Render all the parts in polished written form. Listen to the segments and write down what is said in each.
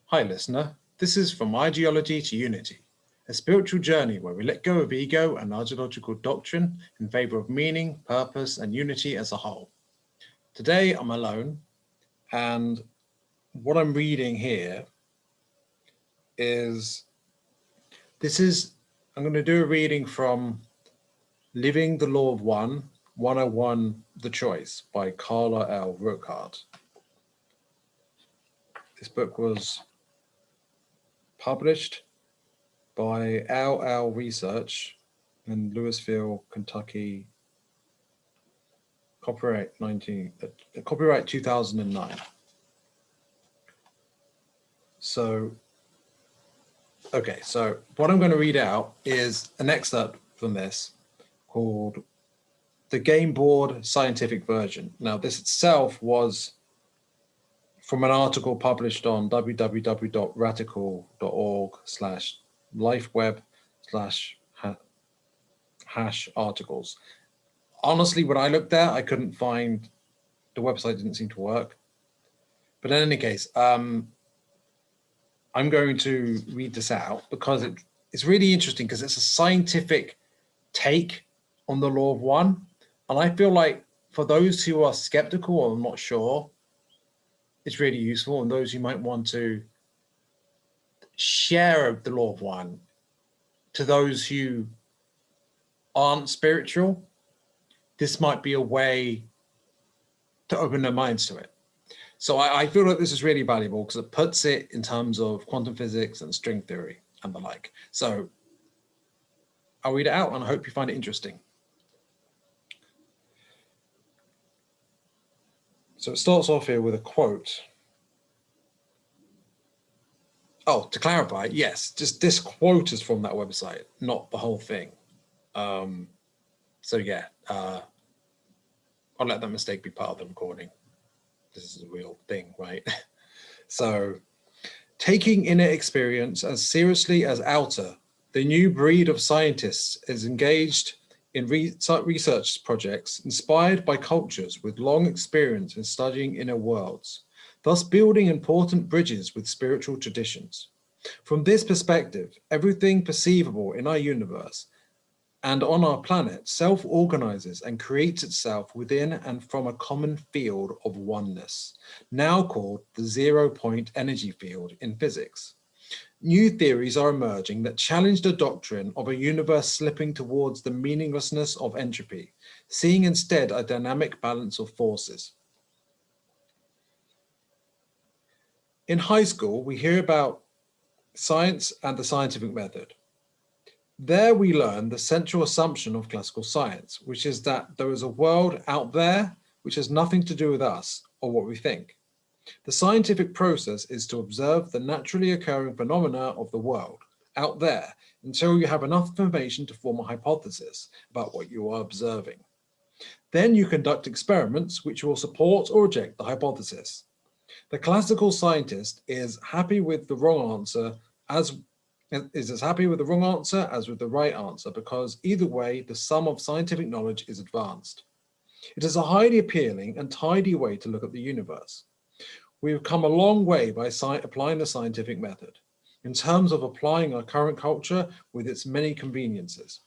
Hi listener, this is From Ideology to Unity, a spiritual journey where we let go of ego and ideological doctrine in favour of meaning, purpose and unity as a whole. Today I'm alone, and what I'm reading here is, I'm going to do a reading from Living the Law of One, 101 The Choice by Carla L. Rueckert. This book was published by LL Research in Louisville, Kentucky, copyright 2009. So what I'm going to read out is an excerpt from this called The Game Board Scientific Version. Now, this itself was from an article published on www.radical.org/lifeweb/articles. Honestly, when I looked there, I couldn't find, the website didn't seem to work. But in any case, I'm going to read this out because it's really interesting because it's a scientific take on the law of one. And I feel like for those who are skeptical or not sure, it's really useful. And those who might want to share the law of one to those who aren't spiritual, this might be a way to open their minds to it. So I feel like this is really valuable because it puts it in terms of quantum physics and string theory and the like. So I'll read it out and I hope you find it interesting. So it starts off here with a quote. Oh, to clarify, yes, just this quote is from that website, not the whole thing. So yeah, I'll let that mistake be part of the recording. This is a real thing, right? So, taking inner experience as seriously as outer, the new breed of scientists is engaged in research projects inspired by cultures with long experience in studying inner worlds, thus building important bridges with spiritual traditions. From this perspective, everything perceivable in our universe and on our planet self-organizes and creates itself within and from a common field of oneness, now called the zero-point energy field in physics. New theories are emerging that challenge the doctrine of a universe slipping towards the meaninglessness of entropy, seeing instead a dynamic balance of forces. In high school, we hear about science and the scientific method. There we learn the central assumption of classical science, which is that there is a world out there which has nothing to do with us or what we think. The scientific process is to observe the naturally occurring phenomena of the world out there until you have enough information to form a hypothesis about what you are observing. Then you conduct experiments which will support or reject the hypothesis. The classical scientist is happy with the wrong answer as happy with the wrong answer as with the right answer, because either way, the sum of scientific knowledge is advanced. It is a highly appealing and tidy way to look at the universe. We have come a long way by applying the scientific method, in terms of applying our current culture with its many conveniences.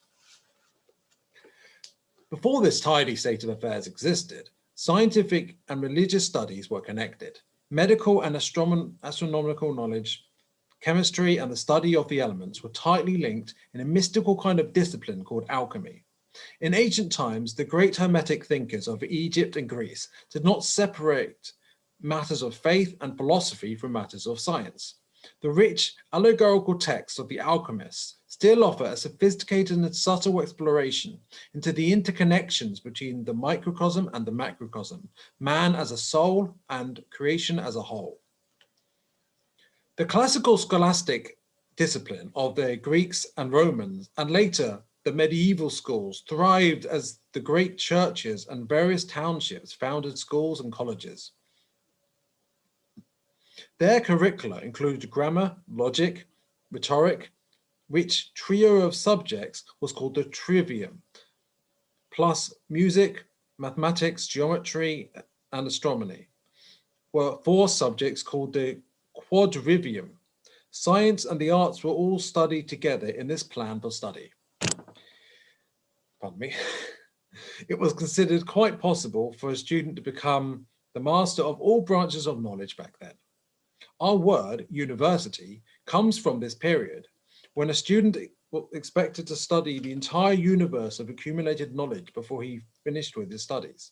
Before this tidy state of affairs existed, scientific and religious studies were connected. Medical and astronomical knowledge, chemistry and the study of the elements were tightly linked in a mystical kind of discipline called alchemy. In ancient times, the great Hermetic thinkers of Egypt and Greece did not separate matters of faith and philosophy from matters of science. The rich allegorical texts of the alchemists still offer a sophisticated and subtle exploration into the interconnections between the microcosm and the macrocosm, man as a soul and creation as a whole. The classical scholastic discipline of the Greeks and Romans, and later the medieval schools, thrived as the great churches and various townships founded schools and colleges. Their curricula included grammar, logic, rhetoric, which trio of subjects was called the trivium, plus music, mathematics, geometry, and astronomy were four subjects called the quadrivium. Science and the arts were all studied together in this plan for study. Pardon me. It was considered quite possible for a student to become the master of all branches of knowledge back then. Our word, university, comes from this period, when a student was expected to study the entire universe of accumulated knowledge before he finished with his studies.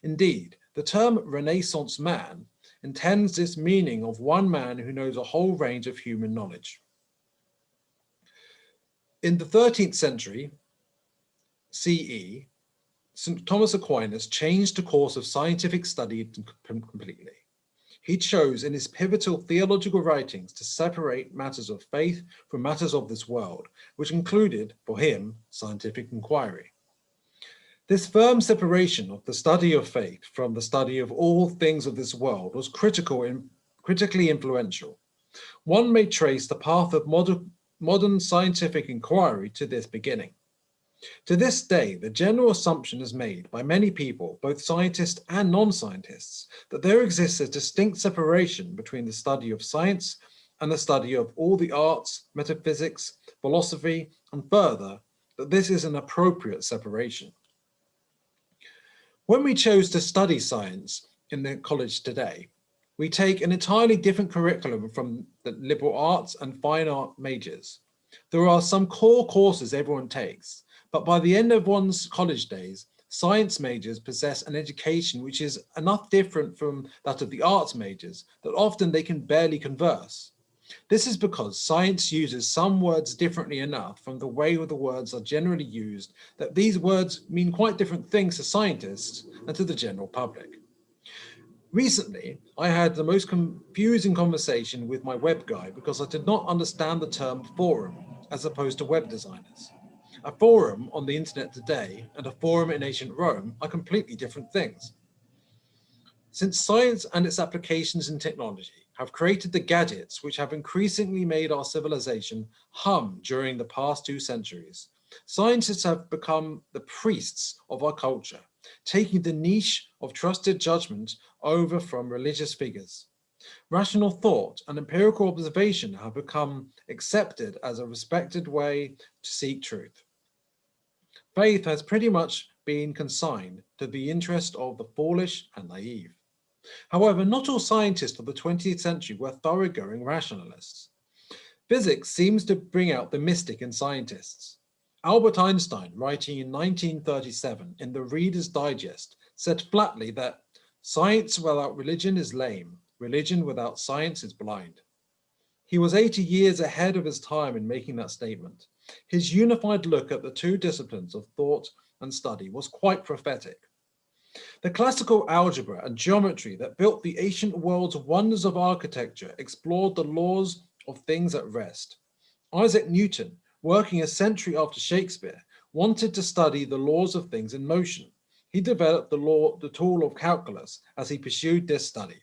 Indeed, the term Renaissance man intends this meaning of one man who knows a whole range of human knowledge. In the 13th century CE, St. Thomas Aquinas changed the course of scientific study completely. He chose in his pivotal theological writings to separate matters of faith from matters of this world, which included, for him, scientific inquiry. This firm separation of the study of faith from the study of all things of this world was critically influential. One may trace the path of modern scientific inquiry to this beginning. To this day, the general assumption is made by many people, both scientists and non-scientists, that there exists a distinct separation between the study of science and the study of all the arts, metaphysics, philosophy, and further, that this is an appropriate separation. When we chose to study science in the college today, we take an entirely different curriculum from the liberal arts and fine art majors. There are some core courses everyone takes, but by the end of one's college days, science majors possess an education which is enough different from that of the arts majors that often they can barely converse. This is because science uses some words differently enough from the way the words are generally used that these words mean quite different things to scientists and to the general public. Recently, I had the most confusing conversation with my web guy because I did not understand the term forum as opposed to web designers. A forum on the internet today and a forum in ancient Rome are completely different things. Since science and its applications in technology have created the gadgets which have increasingly made our civilization hum during the past 2 centuries, scientists have become the priests of our culture, taking the niche of trusted judgment over from religious figures. Rational thought and empirical observation have become accepted as a respected way to seek truth. Faith has pretty much been consigned to the interest of the foolish and naive. However, not all scientists of the 20th century were thoroughgoing rationalists. Physics seems to bring out the mystic in scientists. Albert Einstein, writing in 1937 in the Reader's Digest, said flatly that science without religion is lame, religion without science is blind. He was 80 years ahead of his time in making that statement. His unified look at the two disciplines of thought and study was quite prophetic. The classical algebra and geometry that built the ancient world's wonders of architecture explored the laws of things at rest. Isaac Newton, working a century after Shakespeare, wanted to study the laws of things in motion. He developed the tool of calculus as he pursued this study.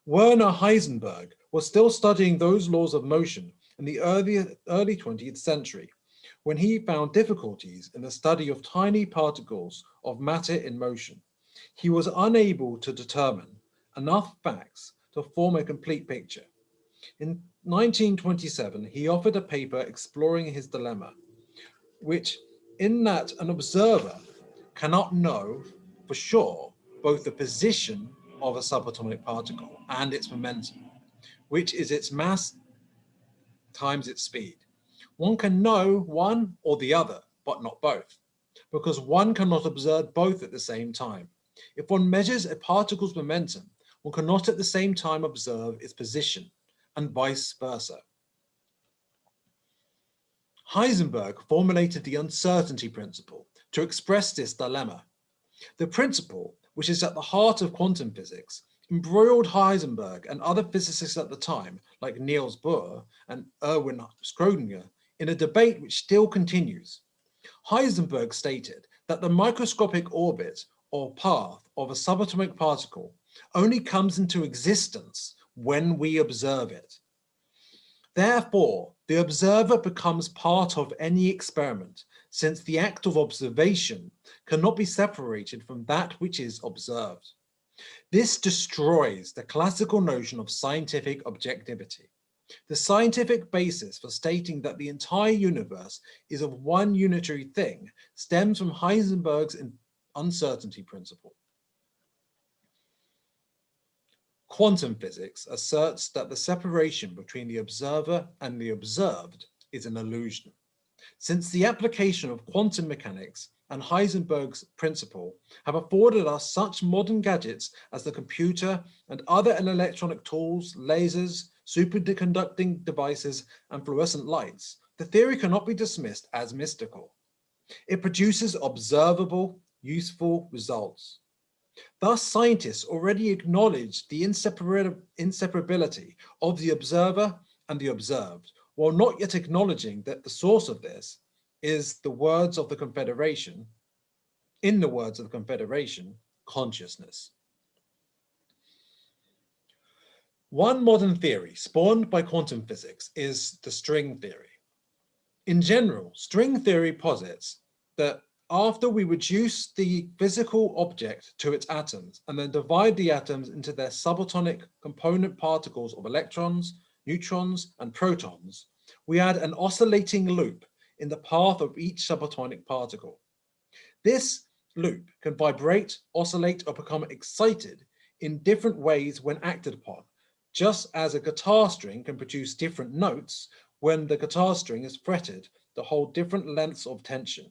Werner Heisenberg was still studying those laws of motion in the early 20th century, when he found difficulties in the study of tiny particles of matter in motion. He was unable to determine enough facts to form a complete picture. In 1927, he offered a paper exploring his dilemma, which in that an observer cannot know for sure both the position of a subatomic particle and its momentum, which is its mass times its speed. One can know one or the other, but not both, because one cannot observe both at the same time. If one measures a particle's momentum, one cannot at the same time observe its position, and vice versa. Heisenberg formulated the uncertainty principle to express this dilemma. The principle, which is at the heart of quantum physics, embroiled Heisenberg and other physicists at the time, like Niels Bohr and Erwin Schrödinger, in a debate which still continues. Heisenberg stated that the microscopic orbit or path of a subatomic particle only comes into existence when we observe it. Therefore, the observer becomes part of any experiment, since the act of observation cannot be separated from that which is observed. This destroys the classical notion of scientific objectivity. The scientific basis for stating that the entire universe is of one unitary thing stems from Heisenberg's uncertainty principle. Quantum physics asserts that the separation between the observer and the observed is an illusion. Since the application of quantum mechanics and Heisenberg's principle have afforded us such modern gadgets as the computer and other electronic tools, lasers, superconducting devices, and fluorescent lights, the theory cannot be dismissed as mystical. It produces observable, useful results. Thus, scientists already acknowledge the inseparability of the observer and the observed, while not yet acknowledging that the source of this is in the words of the Confederation, consciousness. One modern theory spawned by quantum physics is the string theory. In general, string theory posits that after we reduce the physical object to its atoms and then divide the atoms into their subatomic component particles of electrons, neutrons, and protons, we add an oscillating loop in the path of each subatomic particle. This loop can vibrate, oscillate, or become excited in different ways when acted upon, just as a guitar string can produce different notes when the guitar string is fretted to hold different lengths of tension.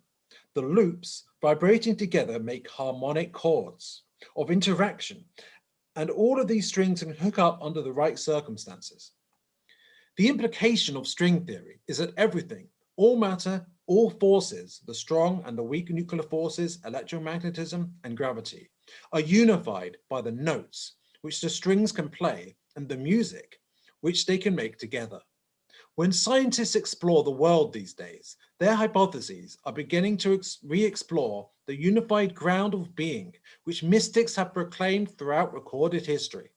The loops vibrating together make harmonic chords of interaction, and all of these strings can hook up under the right circumstances. The implication of string theory is that everything, all matter, all forces, the strong and the weak nuclear forces, electromagnetism, and gravity, are unified by the notes which the strings can play and the music which they can make together. When scientists explore the world these days, their hypotheses are beginning to re-explore the unified ground of being, which mystics have proclaimed throughout recorded history.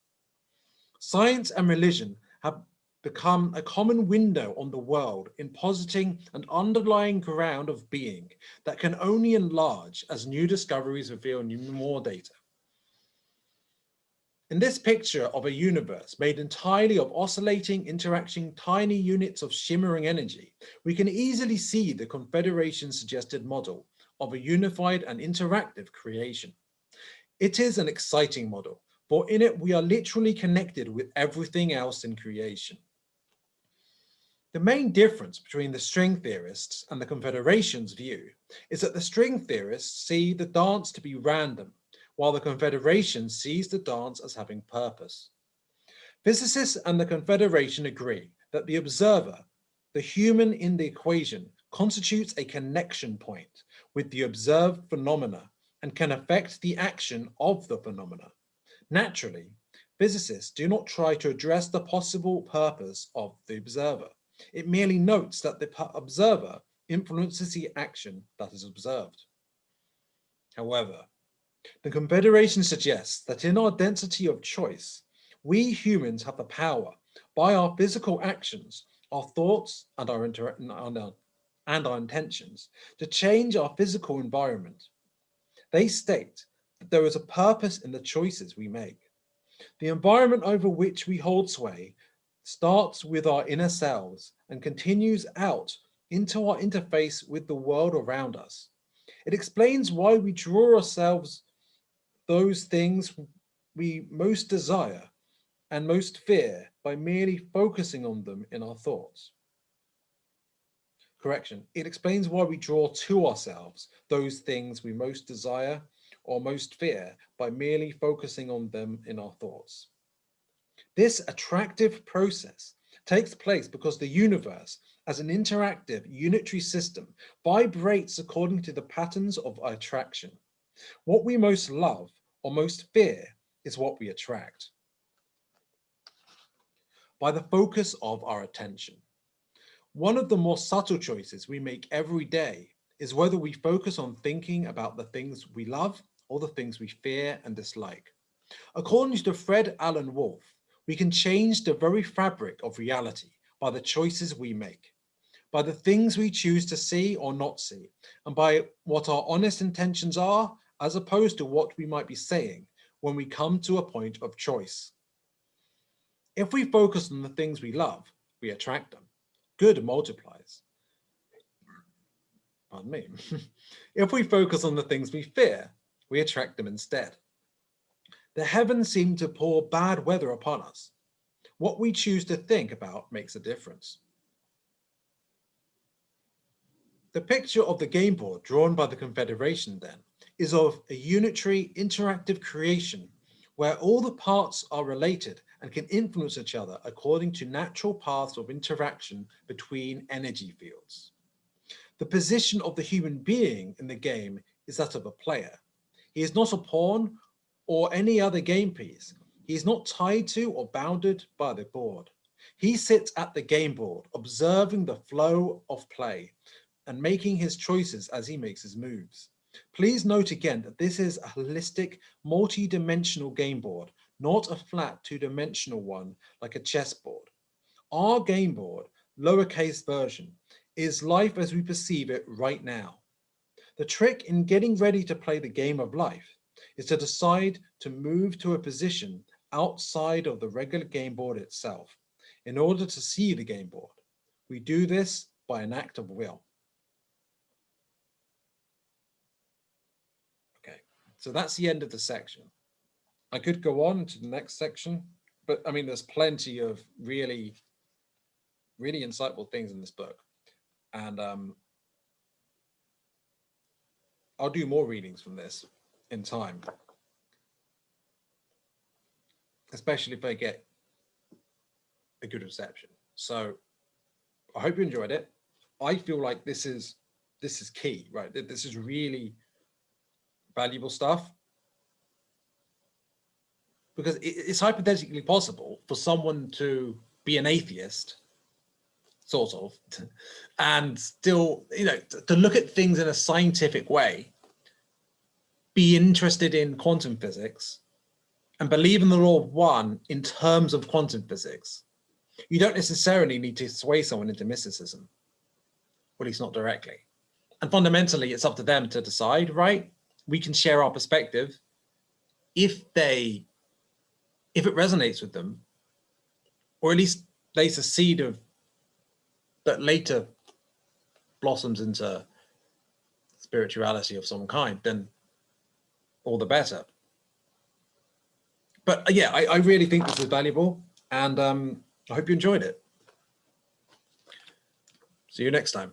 Science and religion have become a common window on the world in positing an underlying ground of being that can only enlarge as new discoveries reveal more data. In this picture of a universe made entirely of oscillating, interacting tiny units of shimmering energy, we can easily see the Confederation's suggested model of a unified and interactive creation. It is an exciting model, for in it we are literally connected with everything else in creation. The main difference between the string theorists and the Confederation's view is that the string theorists see the dance to be random, while the Confederation sees the dance as having purpose. Physicists and the Confederation agree that the observer, the human in the equation, constitutes a connection point with the observed phenomena and can affect the action of the phenomena. Naturally, physicists do not try to address the possible purpose of the observer. It merely notes that the observer influences the action that is observed. However, the Confederation suggests that in our density of choice, we humans have the power, by our physical actions, our thoughts, and our intentions, to change our physical environment. They state that there is a purpose in the choices we make. The environment over which we hold sway starts with our inner selves and continues out into our interface with the world around us. It explains why we draw ourselves those things we most desire and most fear by merely focusing on them in our thoughts. Correction, it explains why we draw to ourselves those things we most desire or most fear by merely focusing on them in our thoughts. This attractive process takes place because the universe, as an interactive unitary system, vibrates according to the patterns of attraction. What we most love or most fear is what we attract. By the focus of our attention. One of the more subtle choices we make every day is whether we focus on thinking about the things we love or the things we fear and dislike. According to Fred Alan Wolf, we can change the very fabric of reality by the choices we make, by the things we choose to see or not see, and by what our honest intentions are, as opposed to what we might be saying when we come to a point of choice. If we focus on the things we love, we attract them. Good multiplies. Pardon me. If we focus on the things we fear, we attract them instead. The heavens seem to pour bad weather upon us. What we choose to think about makes a difference. The picture of the game board drawn by the Confederation, then, is of a unitary interactive creation where all the parts are related and can influence each other according to natural paths of interaction between energy fields. The position of the human being in the game is that of a player. He is not a pawn or any other game piece. He is not tied to or bounded by the board. He sits at the game board, observing the flow of play and making his choices as he makes his moves. Please note again that this is a holistic, multi-dimensional game board, not a flat two-dimensional one like a chessboard. Our game board, lowercase version, is life as we perceive it right now. The trick in getting ready to play the game of life is to decide to move to a position outside of the regular game board itself in order to see the game board. We do this by an act of will. Okay, so that's the end of the section. I could go on to the next section, but I mean, there's plenty of really, really insightful things in this book. And I'll do more readings from this in time, especially if I get a good reception. So I hope you enjoyed it. I feel like this is key, right? This is really valuable stuff, because it's hypothetically possible for someone to be an atheist, sort of, and still, to look at things in a scientific way, be interested in quantum physics, and believe in the law of one in terms of quantum physics. You don't necessarily need to sway someone into mysticism, or at least not directly. And fundamentally, it's up to them to decide, right? We can share our perspective if it resonates with them, or at least lays a seed of that later blossoms into spirituality of some kind, then all the better. But yeah, I really think this is valuable, and I hope you enjoyed it. See you next time.